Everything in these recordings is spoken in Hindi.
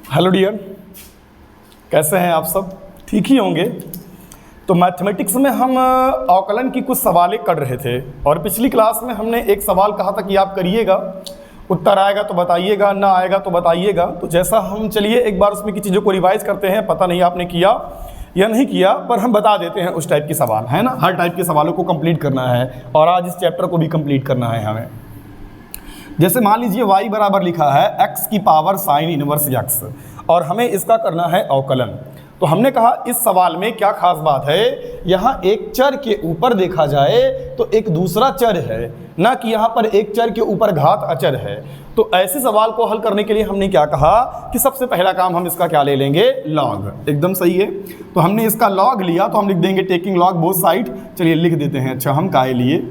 हेलो डियर, कैसे हैं आप सब? ठीक ही होंगे। तो मैथमेटिक्स में हम अवकलन की कुछ सवालें कर रहे थे और पिछली क्लास में हमने एक सवाल कहा था कि आप करिएगा, उत्तर आएगा तो बताइएगा, ना आएगा तो बताइएगा। तो जैसा हम चलिए एक बार उसमें की चीज़ों को रिवाइज करते हैं। पता नहीं आपने किया या नहीं किया, पर हम बता देते हैं उस टाइप के सवाल, है ना। हर टाइप के सवालों को कंप्लीट करना है और आज इस चैप्टर को भी कंप्लीट करना है हमें। जैसे मान लीजिए y बराबर लिखा है x की पावर साइन इनवर्स x और हमें इसका करना है अवकलन। तो हमने कहा इस सवाल में क्या खास बात है, यहाँ एक चर के ऊपर देखा जाए तो एक दूसरा चर है, ना कि यहाँ पर एक चर के ऊपर घात अचर है। तो ऐसे सवाल को हल करने के लिए हमने क्या कहा कि सबसे पहला काम हम इसका क्या ले लेंगे, लॉग। एकदम सही है। तो हमने इसका लॉग लिया तो हम लिख देंगे टेकिंग लॉग बोथ साइड। चलिए लिख देते हैं। अच्छा, हम काय लिए,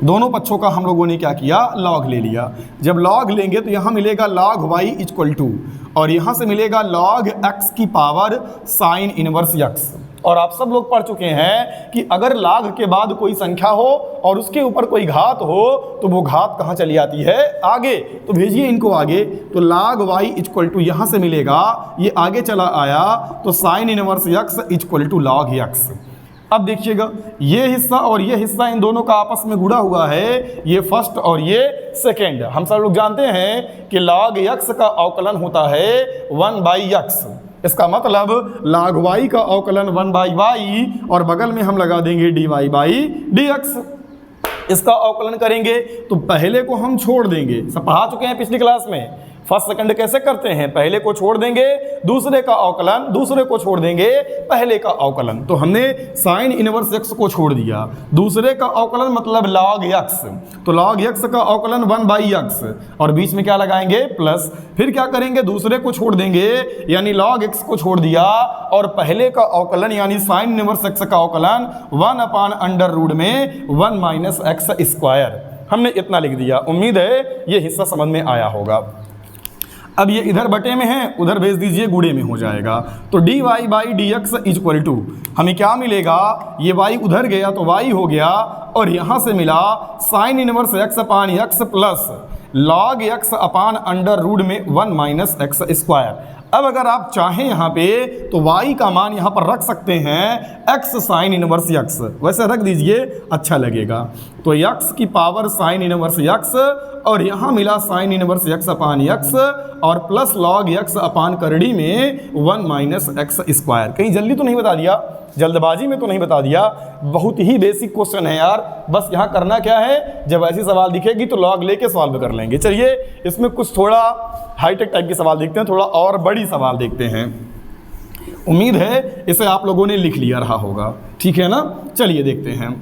दोनों पक्षों का हम लोगों ने क्या किया, लॉग ले लिया। जब लॉग लेंगे तो यहाँ मिलेगा लॉग y इक्वल टू, और यहाँ से मिलेगा लॉग x की पावर साइन इनवर्स x। और आप सब लोग पढ़ चुके हैं कि अगर लॉग के बाद कोई संख्या हो और उसके ऊपर कोई घात हो तो वो घात कहाँ चली आती है, आगे। तो भेजिए इनको आगे। तो लॉग y इक्वल टू यहाँ से मिलेगा, ये आगे चला आया तो sine inverse x equal to log x। अब देखिएगा ये हिस्सा और ये हिस्सा इन दोनों का आपस में जुड़ा हुआ है, ये फर्स्ट और ये सेकेंड। हम सब लोग जानते हैं कि log x का अवकलन होता है 1/x। इसका मतलब log y का अवकलन 1/y और बगल में हम लगा देंगे dy/dx। इसका अवकलन करेंगे तो पहले को हम छोड़ देंगे, सब पढ़ा चुके हैं पिछली क्लास में। फर्स्ट सेकंड कैसे करते हैं, पहले को छोड़ देंगे दूसरे का अवकलन, दूसरे को छोड़ देंगे पहले का अवकलन। तो हमने साइन इनवर्स x को छोड़ दिया, दूसरे का अवकलन मतलब log x। तो log x का अवकलन 1/x और बीच में क्या लगाएंगे, प्लस। फिर क्या करेंगे, दूसरे को छोड़ देंगे यानी log x को छोड़ दिया और पहले का अवकलन यानी साइन इनवर्स x का अवकलन 1/√में 1 - x²। हमने इतना लिख दिया। उम्मीद है ये हिस्सा समझ में आया होगा। अब ये इधर बटे में है, उधर भेज दीजिए, गुणे में हो जाएगा। तो dy/dx इक्वल टू हमें क्या मिलेगा, ये y उधर गया तो y हो गया और यहाँ से मिला sine inverse x/x plus log x/√में 1 - x²। अब अगर आप चाहें यहाँ पे तो y का मान यहाँ पर रख सकते हैं x साइन इनवर्स x, वैसे रख दीजिए, अच्छा लगेगा। तो x की पावर साइन इनवर्स x और यहाँ मिला साइन इनवर्स x/x और प्लस log x/करड़ी में 1 - x²। कहीं जल्दी तो नहीं बता दिया, जल्दबाजी में तो नहीं बता दिया, बहुत ही बेसिक क्वेश्चन है यार। बस यहाँ करना क्या है, जब ऐसी सवाल दिखेगी तो लॉग लेके सॉल्व कर लेंगे। चलिए इसमें कुछ थोड़ा हाईटेक टाइप के सवाल देखते हैं, थोड़ा और बड़ी सवाल देखते हैं। उम्मीद है इसे आप लोगों ने लिख लिया रहा होगा, ठीक है ना। चलिए देखते हैं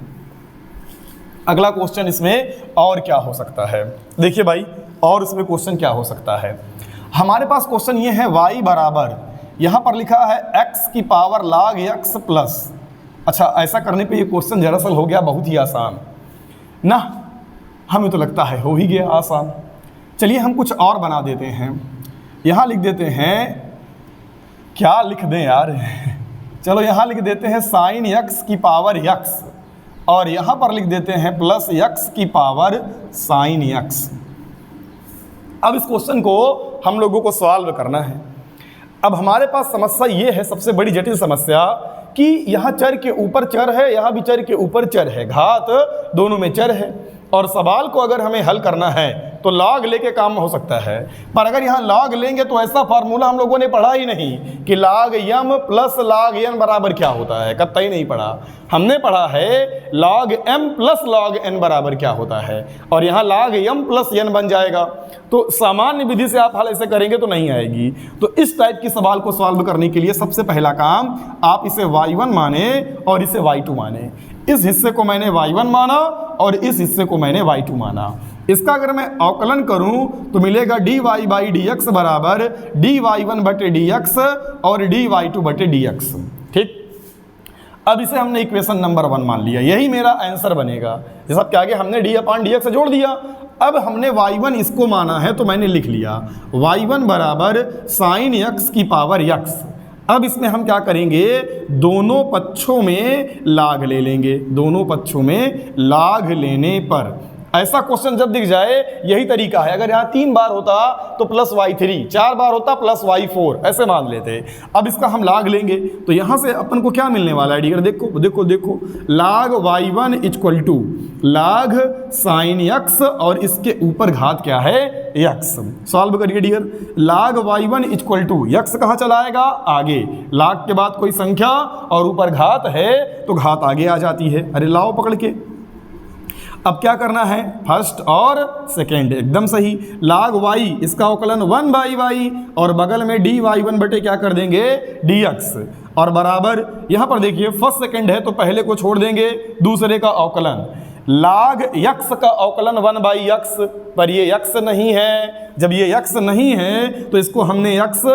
अगला क्वेश्चन इसमें और क्या हो सकता है। देखिए भाई, और इसमें क्वेश्चन क्या हो सकता है। हमारे पास क्वेश्चन ये है y बराबर, यहाँ पर लिखा है x की पावर log x प्लस। अच्छा, ऐसा करने पे ये क्वेश्चन दरअसल हो गया बहुत ही आसान ना, हमें तो लगता है हो ही गया आसान। चलिए हम कुछ और बना देते हैं, यहाँ लिख देते हैं, क्या लिख दें यार चलो यहाँ लिख देते हैं साइन x की पावर x और यहाँ पर लिख देते हैं प्लस x की पावर साइन x। अब इस क्वेश्चन को हम लोगों को सॉल्व करना है। अब हमारे पास समस्या ये है, सबसे बड़ी जटिल समस्या, कि यहाँ चर के ऊपर चर है, यहाँ भी चर के ऊपर चर है, घात दोनों में चर है। और सवाल को अगर हमें हल करना है तो लॉग लेके काम हो सकता है, पर अगर यहाँ लॉग लेंगे तो ऐसा फार्मूला हम लोगों ने पढ़ा ही नहीं कि log m plus log n बराबर क्या होता है, कतई नहीं पढ़ा। हमने पढ़ा है log m plus log n बराबर क्या होता है, और यहाँ log m प्लस n बन जाएगा। तो सामान्य विधि से आप हल ऐसे करेंगे तो नहीं आएगी। तो इस टाइप की सवाल को सॉल्व करने के लिए सबसे पहला काम, आप इसे y1 माने और इसे y2 माने। इस हिस्से को मैंने y1 माना और इस हिस्से को मैंने y2 माना। इसका अगर मैं अवकलन करूं तो मिलेगा dy/dx बराबर dy1/dx और dy2/dx। ठीक, अब इसे हमने इक्वेशन नंबर 1 मान लिया, यही मेरा आंसर बनेगा। ये सब क्या, आगे हमने d/dx से जोड़ दिया। अब हमने y1 इसको माना है तो मैंने लिख लिया y1 बराबर साइन x की पावर x। अब इसमें हम क्या करेंगे, दोनों पक्षों में लाग ले लेंगे। दोनों पक्षों में लाग लेने पर ऐसा क्वेश्चन जब दिख जाए यही तरीका है। अगर यहाँ 3 बार होता तो प्लस y3, 4 बार होता प्लस y4, ऐसे मान लेते। अब इसका हम लाग लेंगे तो यहाँ से अपन को क्या मिलने वाला है डियर, देखो देखो देखो, लाग y1 इक्वल टू लाग साइन x और इसके ऊपर घात क्या है x। सॉल्व करिए डियर, लाग y1 इक्वल टू x कहाँ चला आएगा आगे, लाग के बाद कोई संख्या और ऊपर घात है तो घात आगे आ जाती है। अरे लाओ पकड़ के। अब क्या करना है, फर्स्ट और सेकेंड एकदम सही। लाग y इसका अवकलन 1/y और बगल में dy1 बटे क्या कर देंगे dx और बराबर, यहाँ पर देखिए फर्स्ट सेकेंड है तो पहले को छोड़ देंगे, दूसरे का अवकलन लाग x का अवकलन 1/x, पर ये x नहीं है। जब ये x नहीं है तो इसको हमने x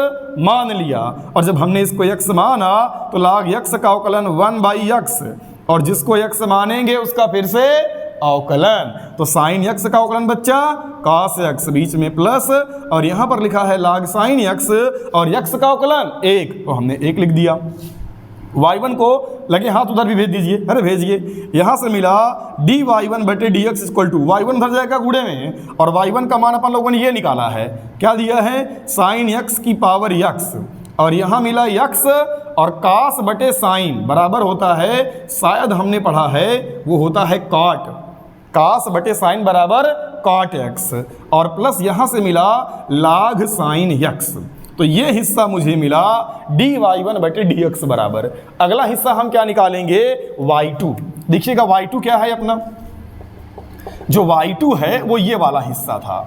मान लिया और जब हमने इसको x माना तो लाग x का अवकलन 1/x और जिसको x मानेंगे उसका फिर से अवकलन, तो साइन x का अवकलन बच्चा cos x, बीच में प्लस और यहाँ पर लिखा है लाग साइन x और x का अवकलन 1, तो हमने 1 लिख दिया। y1 को लगे हाथ उधर भी भेज दीजिए, अरे भेजिए। यहाँ से मिला dy1 बटे dx इक्वल टू y1 धर जाएगा गुड़े में और y1 का मान अपन लोगों ने ये निकाला है, क्या दिया है साइन x की पावर x और यहाँ मिला x और cos बटे साइन बराबर होता है, शायद हमने पढ़ा है वो होता है cot, cos बटे साइन बराबर cot x और प्लस यहाँ से मिला लाग साइन x, तो ये हिस्सा मुझे मिला dy1 बटे dx बराबर। अगला हिस्सा हम क्या निकालेंगे y2। देखिएगा y2 क्या है अपना, जो y2 है वो ये वाला हिस्सा था,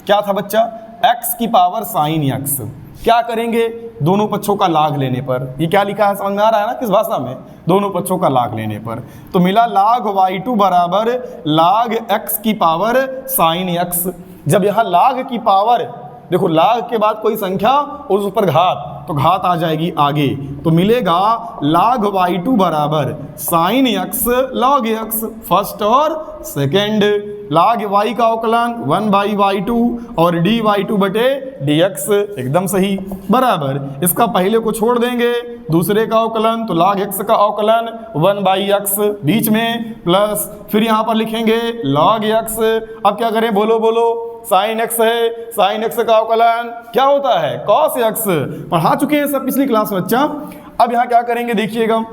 क्या था बच्चा x की पावर साइन x। क्या करेंगे, दोनों पक्षों का लाग लेने पर, ये क्या लिखा है समझ में आ रहा है ना किस भाषा में, दोनों पक्षों का लाग लेने पर, तो मिला लाग y2 बराबर लाग x की पावर साइन x। जब यहाँ लाग की पावर, देखो लाग के बाद कोई संख्या और उस पर घात, तो घात आ जाएगी आगे, तो मिलेगा लाग y2 बराबर sine x log x, first और सेकेंड। लाग y का अवकलन 1/y2 और dy2 बटे dx एकदम सही बराबर, इसका पहले को छोड़ देंगे, दूसरे का अवकलन तो लाग x का अवकलन 1/x, बीच में प्लस, फिर यहाँ पर लिखेंगे लॉग x। अब क्या करें, बोलो बोलो, साइन x है, साइन x का अवकलन क्या होता है cos x, पढ़ा चुके हैं सब पिछली क्लास में बच्चा। अब यहाँ क्या करेंगे देखिएगा,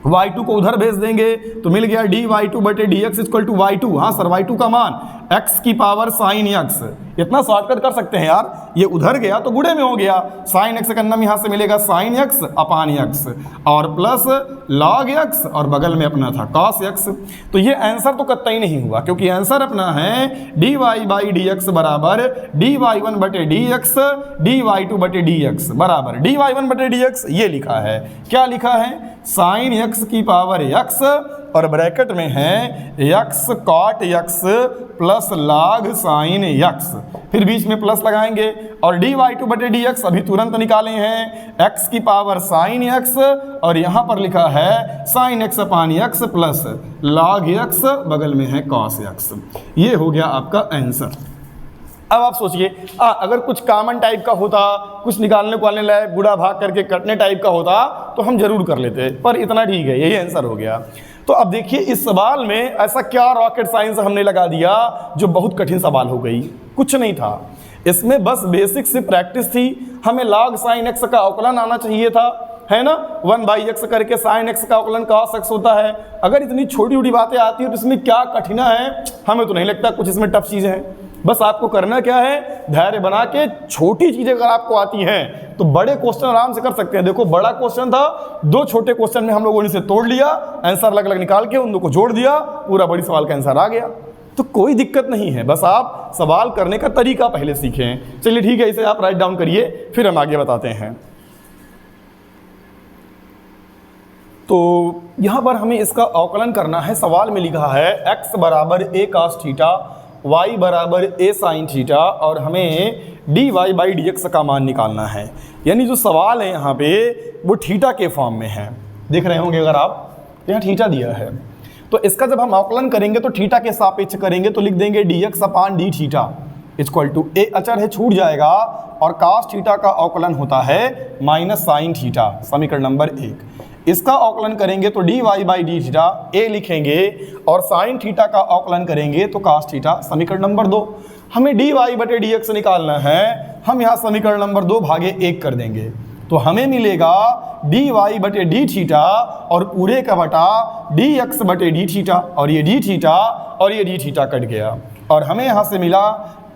y2 को उधर भेज देंगे तो मिल गया dy2 बटे dx इक्वल टू y2, हाँ सर y2 का मान x की पावर साइन x, इतना शॉर्टकट कर सकते हैं यार, ये उधर गया तो गुड़े में हो गया, साइन x का नाम यहाँ से मिलेगा साइन x अपान x और प्लस लॉग x और बगल में अपना था cos x। तो ये आंसर तो कतई नहीं हुआ क्योंकि आंसर अपना है dy बाई dx बराबर dy1 बटे dx dy2 बटे dx बराबर dy1 बटे dx, ये लिखा है, क्या लिखा है साइन x की पावर x और ब्रैकेट में है x cot x plus log sine x, फिर बीच में प्लस लगाएंगे और dy2 बटे dx अभी तुरंत निकाले हैं, x की पावर साइन x और यहाँ पर लिखा है साइन x अपान x प्लस log x, बगल में है cos x। ये हो गया आपका आंसर। अब आप सोचिए अगर कुछ कॉमन टाइप का होता, कुछ निकालने को आने लायक गुणा भाग करके कटने टाइप का होता तो हम जरूर कर लेते, पर इतना ठीक है, यही आंसर हो गया। तो अब देखिए इस सवाल में ऐसा क्या रॉकेट साइंस हमने लगा दिया जो बहुत कठिन सवाल हो गई, कुछ नहीं था इसमें, बस बेसिक सी प्रैक्टिस थी। हमें log साइन x का अवकलन आना चाहिए था, है ना, 1/x करके साइन x का अवकलन cos x होता है। अगर इतनी छोटी छोटी बातें आती है तो इसमें क्या कठिना है, हमें तो नहीं लगता कुछ इसमें टफ चीज़ें हैं। बस आपको करना क्या है, धैर्य बना के छोटी चीज़ें अगर आपको आती हैं तो बड़े क्वेश्चन आराम से कर सकते हैं। देखो बड़ा क्वेश्चन था, 2 छोटे क्वेश्चन में हम लोगों ने इसे तोड़ लिया, आंसर अलग अलग निकाल के उन दोनों को जोड़ दिया, पूरा बड़ी सवाल का आंसर आ गया। तो कोई दिक्कत नहीं है, बस आप सवाल करने का तरीका पहले सीखें। चलिए ठीक है, इसे आप राइट डाउन करिए, फिर हम आगे बताते हैं। तो यहाँ पर हमें इसका अवकलन करना है। सवाल में लिखा है x बराबर a cos थीटा, y बराबर a साइन थीटा और हमें dy बाई dx का मान निकालना है। यानी जो सवाल है यहाँ पे वो थीटा के फॉर्म में है, देख रहे होंगे अगर आप, यहाँ थीटा दिया है। तो इसका जब हम अवकलन करेंगे तो थीटा के सापेक्ष करेंगे, तो लिख देंगे dx upon d theta equal to a अचर है छूट जाएगा और cos थीटा का अवकलन होता है माइनस साइन थीटा, समीकरण नंबर 1। इसका अवकलन करेंगे तो d y by d theta ए लिखेंगे, और साइन थीटा का अवकलन करेंगे तो कास थीटा। समीकरण नंबर 2, हमें डी वाई बटे डी एक्स निकालना है, हम यहाँ समीकरण नंबर 2 भागे 1 कर देंगे, तो हमें मिलेगा डी वाई बटे डी थीटा और पूरे का बटा डी एक्स बटे डी थीटा, और ये डी थीटा और ये डी थीटा कट गया, और हमें यहाँ से मिला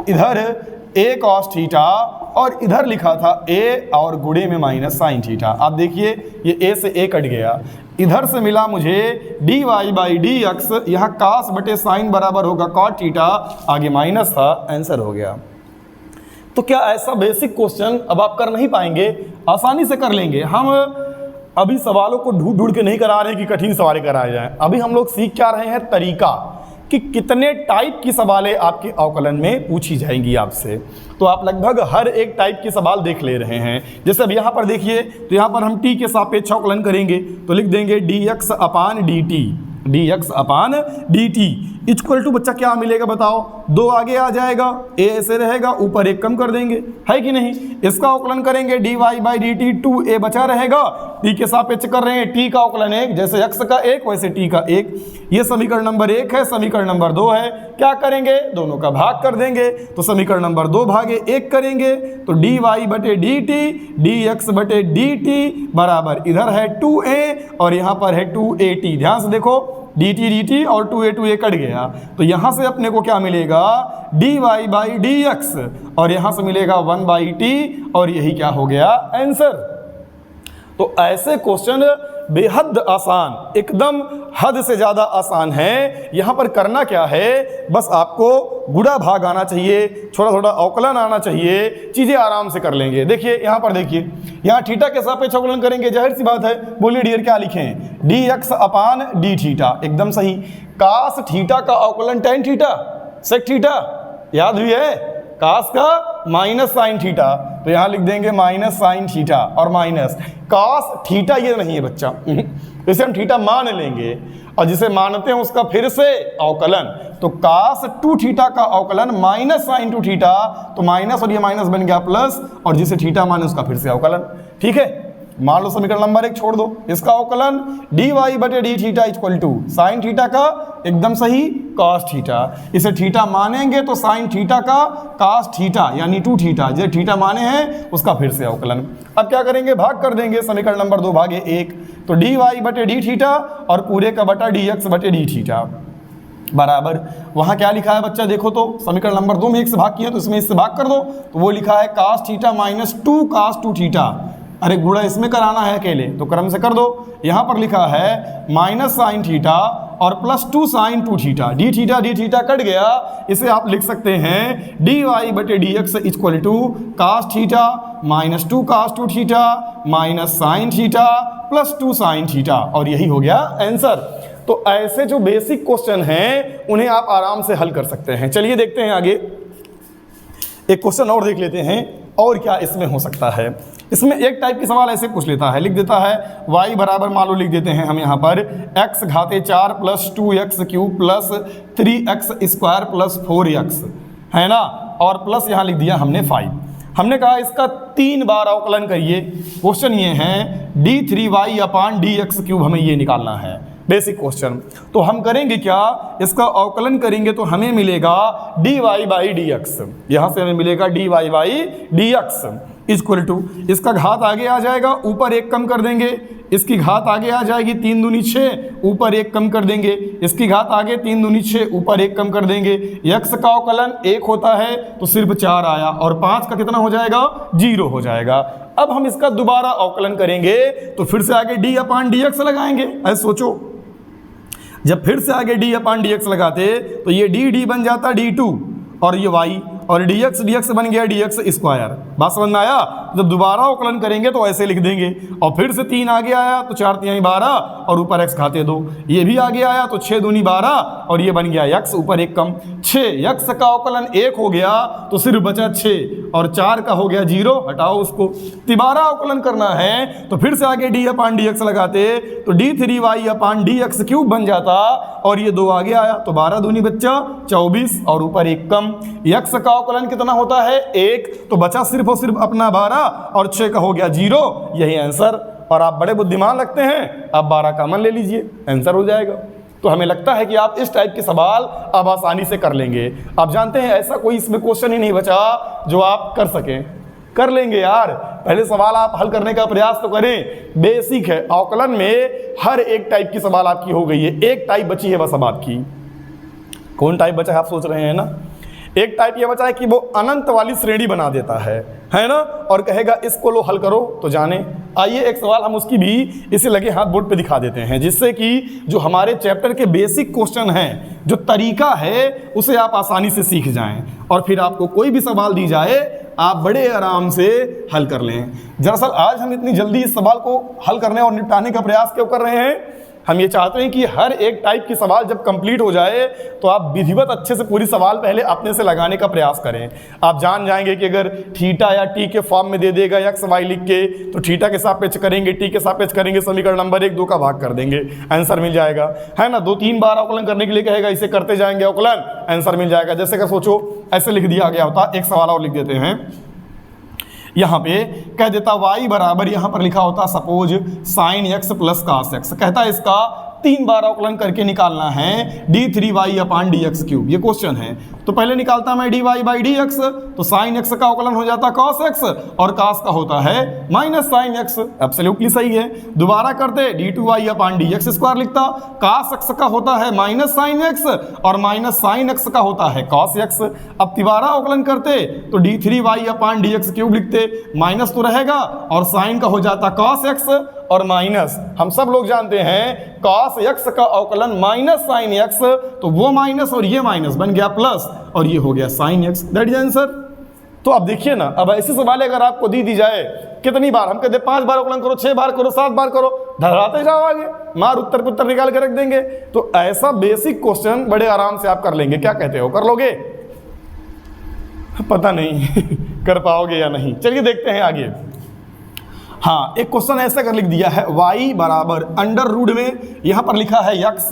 इधर ए कॉस थीटा और इधर लिखा था ए और गुणे में माइनस साइन थीटा। आप देखिए ये ए से ए कट गया, इधर से मिला मुझे d y by d x, यहाँ कास बटे साइन बराबर होगा कॉट थीटा, आगे माइनस था, आंसर हो गया। तो क्या ऐसा बेसिक क्वेश्चन अब आप कर नहीं पाएंगे? आसानी से कर लेंगे। हम अभी सवालों को ढूंढ ढूंढ के नहीं करा रहे हैं कि कठिन सवाल कराए जाएं, अभी हम लोग सीख क्या रहे हैं तरीका कि कितने टाइप की सवालें आपके अवकलन में पूछी जाएंगी आपसे। तो आप लगभग हर एक टाइप की सवाल देख ले रहे हैं। जैसे अब यहाँ पर देखिए, तो यहाँ पर हम टी के सापेक्ष अवकलन करेंगे तो लिख देंगे d x upon d t, d x upon d t equal to बच्चा क्या मिलेगा बताओ, 2 आगे आ जाएगा, ए ऐसे रहेगा, ऊपर 1 कम कर देंगे, है कि नहीं। इसका अवकलन करेंगे d y by d t, 2a बचा रहेगा, टी के सापेक्ष कर रहे हैं, टी का अवकलन 1, जैसे x का 1 वैसे t का 1। ये समीकरण नंबर 1 है, समीकरण नंबर 2 है, क्या करेंगे दोनों का भाग कर देंगे, तो समीकरण नंबर 2 भागे 1 करेंगे, तो डी वाई बटे डी टी डी एक्स बटे डी टी बराबर इधर है 2a और यहाँ पर है 2at। ध्यान से देखो डी टी और 2a कट गया, तो यहाँ से अपने को क्या मिलेगा d y by d x, और यहाँ से मिलेगा 1 बाई टी, और यही क्या हो गया आंसर। तो ऐसे क्वेश्चन बेहद आसान, एकदम हद से ज़्यादा आसान है। यहाँ पर करना क्या है, बस आपको गुणा भाग आना चाहिए, थोड़ा थोड़ा अवकलन आना चाहिए, चीज़ें आराम से कर लेंगे। देखिए यहाँ पर देखिए, यहाँ थीटा के सापेक्ष अवकलन करेंगे, जाहिर सी बात है। बोलिए डियर क्या लिखें, D x upon d theta, एकदम सही। कास थीटा का अवकलन टेन थीटा सेक थीटा, याद भी है, कास का माइनस साइन थीटा, तो यहाँ लिख देंगे माइनस साइन थीटा और माइनस कास थीटा, ये नहीं है बच्चा, इसे हम थीटा मान लेंगे, और जिसे मानते हैं उसका फिर से अवकलन, तो कास 2 थीटा का अवकलन माइनस साइन 2 थीटा, तो माइनस और ये माइनस बन गया प्लस, और जिसे थीटा माने उसका फिर से अवकलन। ठीक है, मान लो समीकरण नंबर 1 छोड़ दो, इसका अवकलन डी वाई बटे d theta equal to sine theta का एकदम सही कॉस थीटा, इसे थीटा मानेंगे तो साइन थीटा का कॉस थीटा यानी 2 थीटा, जो थीटा माने हैं उसका फिर से अवकलन। अब क्या करेंगे, भाग कर देंगे, समीकरण नंबर 2 भागे 1, तो डी वाई बटे डी थीटा और पूरे का बटा डी एक्स बटे डी थीटा बराबर, वहाँ क्या लिखा है बच्चा देखो तो, समीकरण नंबर 2 में 1 से भाग किया तो इसमें इससे भाग कर दो, तो वो लिखा है cos theta minus 2 cos 2 theta. अरे गुणा इसमें कराना है अकेले तो क्रम से कर दो। यहाँ पर लिखा है माइनस साइन थीटा और plus 2 sine 2 theta, d theta cut गया, इसे आप लिख सकते हैं डी वाई बटे d x equal to cos theta minus 2 cos 2 theta minus sine theta plus 2 sine theta, और यही हो गया आंसर। तो ऐसे जो बेसिक क्वेश्चन हैं उन्हें आप आराम से हल कर सकते हैं। चलिए देखते हैं आगे, एक क्वेश्चन और देख लेते हैं, और क्या इसमें हो सकता है। इसमें एक टाइप की सवाल ऐसे पूछ लेता है, लिख देता है y बराबर मान लो लिख देते हैं हम यहाँ पर x घाते 4 plus 2x cube plus 3x square plus 4x, है ना, और प्लस यहाँ लिख दिया हमने 5। हमने कहा इसका 3 बार अवकलन करिए। क्वेश्चन ये है d3y अपान dx क्यूब, हमें ये निकालना है बेसिक क्वेश्चन। तो हम करेंगे क्या, इसका अवकलन करेंगे तो हमें मिलेगा dy बाई डी एक्स, यहाँ से हमें मिलेगा dy by d x equal to, इसका घात आगे आ जाएगा, ऊपर 1 कम कर देंगे, इसकी घात आगे आ जाएगी 3 दूनी 6, ऊपर 1 कम कर देंगे, इसकी घात आगे 3 दूनी 6, ऊपर 1 कम कर देंगे। x का अवकलन 1 होता है तो सिर्फ 4 आया, और 5 का कितना हो जाएगा 0 हो जाएगा। अब हम इसका दोबारा अवकलन करेंगे तो फिर से आगे d अपान डी एक्स लगाएंगे। ऐसे सोचो, जब फिर से आगे d अपान डी एक्स लगाते तो ये d बन जाता d2 और ये y, और dx बन गया dx स्क्वायर। बात समझ में आया। जब दोबारा अवकलन करेंगे तो ऐसे लिख देंगे, और फिर से 3 आगे आया तो 4 3 12 और ऊपर x घाते 2, ये भी आगे आया तो 6 दूनी 12 और ये बन गया x, ऊपर 1 कम 6, x का अवकलन 1 हो गया तो सिर्फ बचा 6, और 4 का हो गया 0, हटाओ उसको। दोबारा अवकलन करना है तो फिर से आगे d अपान dx लगाते तो d3y अपान dx क्यूब बन जाता, और ये 2 आगे आया तो 12 दूनी बच्चा 24 और ऊपर 1 कम। x का अवकलन कितना होता है 1, तो बचा सिर्फ और सिर्फ अपना 12 और 6 का हो गया 0, यही आंसर। और आप बड़े बुद्धिमान लगते हैं, आप 12 कॉमन ले लीजिए, आंसर हो जाएगा। तो हमें लगता है कि आप इस टाइप के सवाल अब आसानी से कर लेंगे। आप जानते हैं ऐसा कोई इसमें क्वेश्चन ही नहीं बचा जो आप कर सकें, कर लेंगे यार। पहले सवाल आप हल करने का प्रयास तो करें, बेसिक है। अवकलन में हर एक टाइप की सवाल आपकी हो गई है, एक टाइप बची है बस अब आपकी। कौन टाइप बचा है आप सोच रहे हैं ना? एक टाइप ये बचा है कि वो अनंत वाली श्रेणी बना देता है ना, और कहेगा इसको लो हल करो तो जाने। आइए एक सवाल हम उसकी भी इसे लगे हाथ बोर्ड पे दिखा देते हैं, जिससे कि जो हमारे चैप्टर के बेसिक क्वेश्चन हैं, जो तरीका है, उसे आप आसानी से सीख जाएं और फिर आपको कोई भी सवाल दी जाए आप बड़े आराम से हल कर लें। दरअसल आज हम इतनी जल्दी इस सवाल को हल करने और निपटाने का प्रयास क्यों कर रहे हैं? हम ये चाहते हैं कि हर एक टाइप की सवाल जब कंप्लीट हो जाए तो आप विधिवत अच्छे से पूरी सवाल पहले अपने से लगाने का प्रयास करें। आप जान जाएंगे कि अगर थीटा या टी के फॉर्म में दे देगा एक्स वाई लिख के, तो थीटा के सापेक्ष करेंगे, टी के सापेक्ष करेंगे, समीकरण नंबर 1 2 का भाग कर देंगे, आंसर मिल जाएगा, है ना। 2-3 बार अवकलन करने के लिए कहेगा, इसे करते जाएंगे अवकलन, आंसर मिल जाएगा। जैसे कि सोचो ऐसे लिख दिया गया होता, एक सवाल और लिख देते हैं यहाँ पे, कह देता y बराबर, यहाँ पर लिखा होता suppose sine x plus cos x, कहता है इसका 3 बार अवकलन करके निकालना है d3y अपान dx क्यूब। ये क्वेश्चन है, तो पहले निकालता मैं dy बाई dx, तो साइन x का अवकलन हो जाता cos x और cos का होता है माइनस साइन x, एब्सोल्युटली सही है। दोबारा करते d2y अपान dx स्क्वायर लिखता, cos x का होता है माइनस साइन x और माइनस साइन x का होता है cos x। अब दोबारा अवकलन करते तो d3y अपान dx क्यूब लिखते, माइनस तो रहेगा और साइन का हो जाता cos x और माइनस, हम सब लोग जानते हैं cos x का अवकलन माइनस साइन x, तो वो माइनस और ये माइनस बन गया प्लस और ये हो गया sine x, that is answer. तो अब देखिए ना, अब ऐसे सवाल अगर आपको दी जाए कितनी बार, हम कहते 5 बार अवकलन करो, 6 बार करो, 7 बार करो, धराते जाओ आगे, मार उत्तर पे उत्तर निकाल के रख देंगे। तो ऐसा बेसिक क्वेश्चन बड़े आराम से आप कर लेंगे। क्या कहते हो, कर लोगे? पता नहीं कर पाओगे या नहीं, चलिए देखते हैं आगे। हाँ, एक क्वेश्चन ऐसा कर लिख दिया है, y बराबर अंडर रूट में यहाँ पर लिखा है x,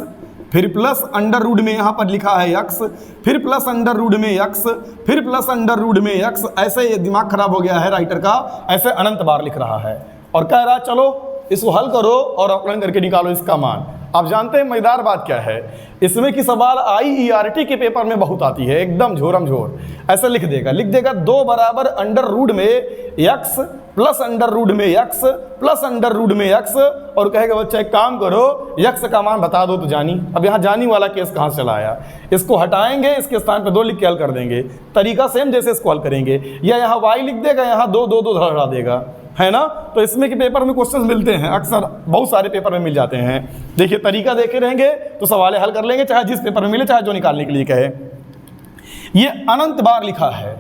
फिर प्लस अंडर रूट में यहाँ पर लिखा है x, फिर प्लस अंडर रूट में x, फिर प्लस अंडर रूट में x। ऐसे ये दिमाग खराब हो गया है राइटर का, ऐसे अनंत बार लिख रहा है और कह रहा है चलो इसको हल करो और अवकलन करके निकालो इसका मान। आप जानते हैं मजेदार बात क्या है, इसमें की सवाल IERT के पेपर में बहुत आती है, एकदम झोरम झोर। ऐसे लिख देगा 2 बराबर अंडर रूट में x प्लस अंडर रूट में x प्लस अंडर रूट में x, और कहेगा बच्चा एक काम करो x का मान बता दो तो जानी। अब यहाँ जानी वाला केस कहाँ से चला आया, इसको हटाएंगे, इसके स्थान पे 2 लिख के हल कर देंगे, तरीका सेम जैसे इसको हल करेंगे। या यहाँ y लिख देगा, यहाँ 2 2 2 हटा देगा, है ना। तो इसमें के पेपर में क्वेश्चंस मिलते हैं अक्सर, बहुत सारे पेपर में मिल जाते हैं। देखिए तरीका देखे रहेंगे तो सवाल हल कर लेंगे, चाहे जिस पेपर में मिले, चाहे जो निकालने के लिए कहे। ये अनंत बार लिखा है,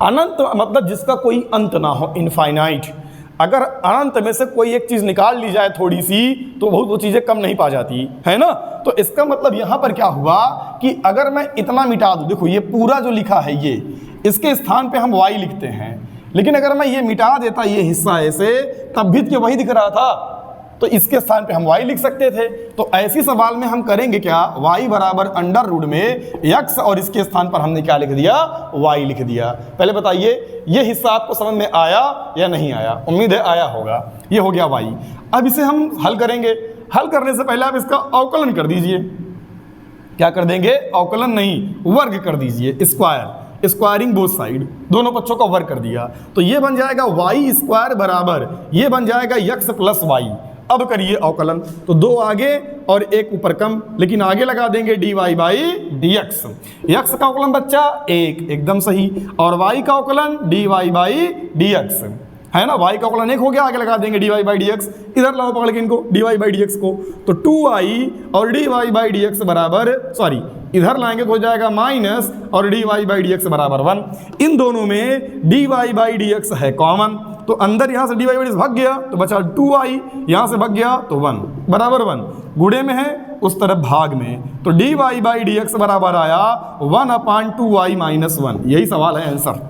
अनंत मतलब जिसका कोई अंत ना हो, इनफाइनाइट। अगर अनंत में से कोई एक चीज़ निकाल ली जाए थोड़ी सी, तो बहुत वो चीज़ें कम नहीं पा जाती, है ना। तो इसका मतलब यहाँ पर क्या हुआ कि अगर मैं इतना मिटा दूँ, देखो ये पूरा जो लिखा है ये, इसके स्थान पे हम y लिखते हैं, लेकिन अगर मैं ये मिटा देता ये हिस्सा ऐसे, तब भी तो वही दिख रहा था, तो इसके स्थान पे हम y लिख सकते थे। तो ऐसी सवाल में हम करेंगे क्या, y बराबर अंडर रूट में x और इसके स्थान पर हमने क्या लिख दिया, y लिख दिया। पहले बताइए ये हिस्सा आपको समझ में आया या नहीं आया? उम्मीद है आया होगा। ये हो गया y। अब इसे हम हल करेंगे, हल करने से पहले आप इसका अवकलन कर दीजिए। क्या कर देंगे, अवकलन नहीं, वर्ग कर दीजिए, स्क्वायर, स्क्वायरिंग बोथ साइड, दोनों पक्षों का वर्ग कर दिया, तो ये बन जाएगा y स्क्वायर बराबर, ये बन जाएगा x प्लस y। अब करिए अवकलन, तो 2 आगे और 1 ऊपर कम, लेकिन आगे लगा देंगे dy बाई dx। x का अवकलन बच्चा 1, एकदम सही, और y का अवकलन dy बाई dx, है ना। y का अवकलन 1 हो गया, आगे लगा देंगे dy बाई dx। इधर लाओ पकड़ के इनको, dy बाई dx को, तो 2y और dy बाई dx बराबर, सॉरी इधर लाएंगे तो हो जाएगा माइनस और dy बाई dx बराबर 1। इन दोनों में dy बाई dx है कॉमन, तो अंदर यहाँ से dy बाई dx भाग गया तो बचा 2y, यहाँ से भाग गया तो 1 बराबर 1, गुणे में है उस तरफ भाग में, तो dy बाई dx बराबर आया 1/2y माइनस 1। यही सवाल है आंसर।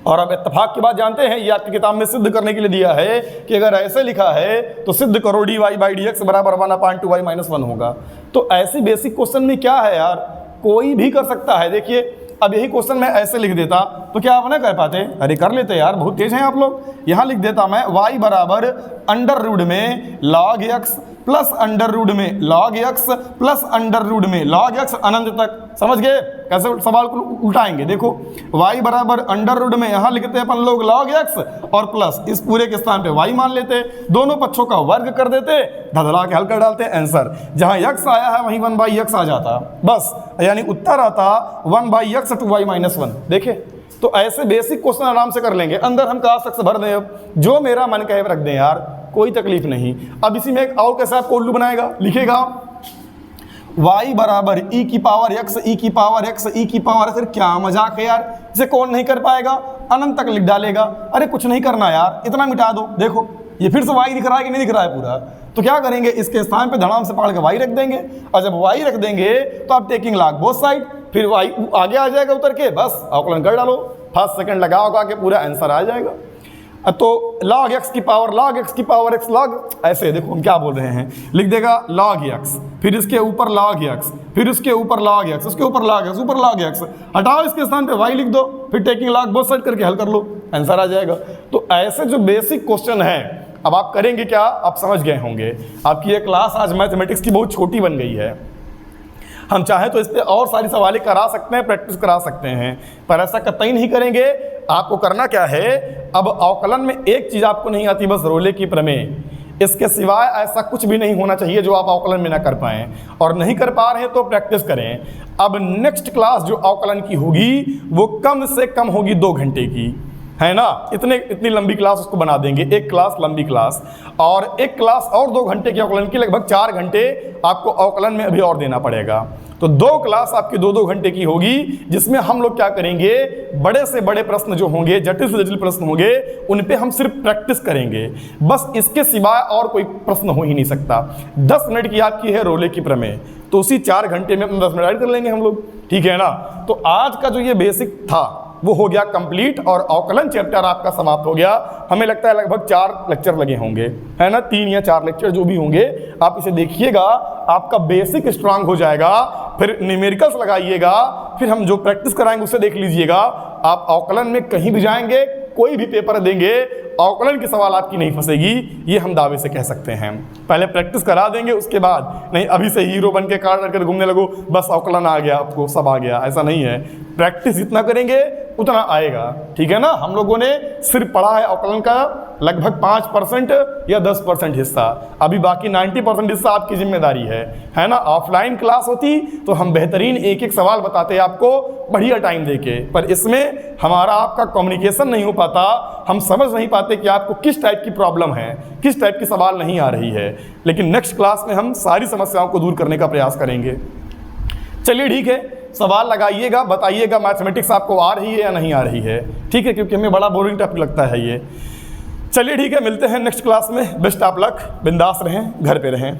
और अब इत्तेफाक की बात जानते हैं, ये आपकी किताब में सिद्ध करने के लिए दिया है कि अगर ऐसे लिखा है तो सिद्ध करो dy बाई dx बराबर 1/2y माइनस 1 होगा। तो ऐसी बेसिक क्वेश्चन में क्या है यार, कोई भी कर सकता है। देखिए अब यही क्वेश्चन मैं ऐसे लिख देता तो क्या आप ना कर पाते? अरे कर लेते यार, बहुत तेज हैं आप लोग। यहाँ लिख देता मैं y बराबर अंडर रूट में log x plus under root में log x plus under root में log x अनंत तक। समझ गए कैसे सवाल को उल्टाएंगे? देखो y बराबर अंडर रूट में यहाँ लिखते हैं अपन लोग log x और प्लस इस पूरे के स्थान पे y मान लेते, दोनों पक्षों का वर्ग कर देते, धधड़ा के हल कर डालते, आंसर जहाँ x आया है वहीं 1/x आ जाता, बस यानी उत्तर आता 1/x to y - 1। देखे तो ऐसे बेसिक क्वेश्चन आराम से कर लेंगे। अंदर हम cos x भर दें, अब जो मेरा मन कहे रख दें यार, कोई तकलीफ नहीं। अब इसी में एक और कैसे आपको उल्लू बनाएगा, लिखेगा y बराबर e की पावर x e की पावर x e की पावर। फिर क्या मजाक है यार, इसे कौन नहीं कर पाएगा? अनंत तक लिख डालेगा। अरे कुछ नहीं करना यार, इतना मिटा दो। देखो ये फिर से y दिख रहा है कि नहीं दिख रहा है पूरा? तो क्या करेंगे, इसके स्थान पे धड़ाम से पकड़ के y रख देंगे, और जब y रख देंगे तो आप टेकिंग लॉग बोथ साइड, फिर y आगे आ जाएगा उतर के, बस अवकलन कर डालो, फर्स्ट सेकंड लगा के पूरा आंसर आ जाएगा। तो log x की पावर x log, ऐसे देखो हम क्या बोल रहे हैं, लिख देगा log x, फिर इसके ऊपर log x, फिर उसके ऊपर log x, उसके ऊपर log x, ऊपर log x, हटाओ इसके स्थान पे y लिख दो, फिर टेकिंग log बोथ साइड करके हल कर लो, आंसर आ जाएगा। तो ऐसे जो बेसिक क्वेश्चन है, अब आप करेंगे क्या, आप समझ गए होंगे। आपकी ये क्लास आज मैथमेटिक्स की बहुत छोटी बन गई है, हम चाहें तो इस पर और सारी सवालें करा सकते हैं, प्रैक्टिस करा सकते हैं, पर ऐसा कतई नहीं करेंगे। आपको करना क्या है, अब अवकलन में एक चीज़ आपको नहीं आती, बस रोले की प्रमेय। इसके सिवाय ऐसा कुछ भी नहीं होना चाहिए जो आप अवकलन में ना कर पाएँ, और नहीं कर पा रहे हैं तो प्रैक्टिस करें। अब नेक्स्ट क्लास जो अवकलन की होगी वो कम से कम होगी 2 घंटे की, है ना। इतनी लंबी क्लास उसको बना देंगे, एक क्लास लंबी क्लास, और एक क्लास और 2 घंटे की अवकलन की, लगभग 4 घंटे आपको अवकलन में अभी और देना पड़ेगा। तो 2 क्लास आपकी 2-2 घंटे की होगी, जिसमें हम लोग क्या करेंगे, बड़े से बड़े प्रश्न जो होंगे, जटिल से जटिल प्रश्न होंगे, उन पे हम सिर्फ प्रैक्टिस करेंगे, बस इसके सिवाय और कोई प्रश्न हो ही नहीं सकता। 10 मिनट की आपकी है रोले की प्रमेय, तो उसी 4 घंटे में 10 मिनट ऐड कर लेंगे हम लोग, ठीक है ना। तो आज का जो ये बेसिक था वो हो गया कंप्लीट, और अवकलन चैप्टर आपका समाप्त हो गया। हमें लगता है लगभग 4 लेक्चर लगे होंगे, है ना, 3 या 4 लेक्चर जो भी होंगे, आप इसे देखिएगा, आपका बेसिक स्ट्रांग हो जाएगा। फिर न्यूमेरिकल्स लगाइएगा, फिर हम जो प्रैक्टिस कराएंगे उससे देख लीजिएगा। आप अवकलन में कहीं भी जाएंगे, कोई भी पेपर देंगे, अवकलन के सवाल आपकी नहीं फंसेगी, ये हम दावे से कह सकते हैं। पहले प्रैक्टिस करा देंगे, उसके बाद नहीं अभी से हीरो बन के कार करके घूमने लगो, बस अवकलन आ गया आपको, सब आ गया, ऐसा नहीं है। प्रैक्टिस जितना करेंगे उतना आएगा, ठीक है ना। हम लोगों ने सिर्फ पढ़ा है अवकलन का लगभग 5% या 10% हिस्सा, अभी बाकी 90% हिस्सा आपकी जिम्मेदारी है ना। ऑफलाइन क्लास होती तो हम बेहतरीन एक एक सवाल बताते आपको बढ़िया टाइम देके, पर इसमें हमारा आपका कम्युनिकेशन नहीं हो पाता, हम समझ नहीं पाते कि आपको किस टाइप की प्रॉब्लम है, किस टाइप की सवाल नहीं आ रही है। लेकिन नेक्स्ट क्लास में हम सारी समस्याओं को दूर करने का प्रयास करेंगे। चलिए ठीक है, सवाल लगाइएगा, बताइएगा मैथमेटिक्स आपको आ रही है या नहीं आ रही है, ठीक है, क्योंकि हमें बड़ा बोरिंग टॉपिक लगता है ये। चलिए ठीक है, मिलते हैं नेक्स्ट क्लास में। बेस्ट ऑफ लक, बिंदास रहें, घर पे रहें।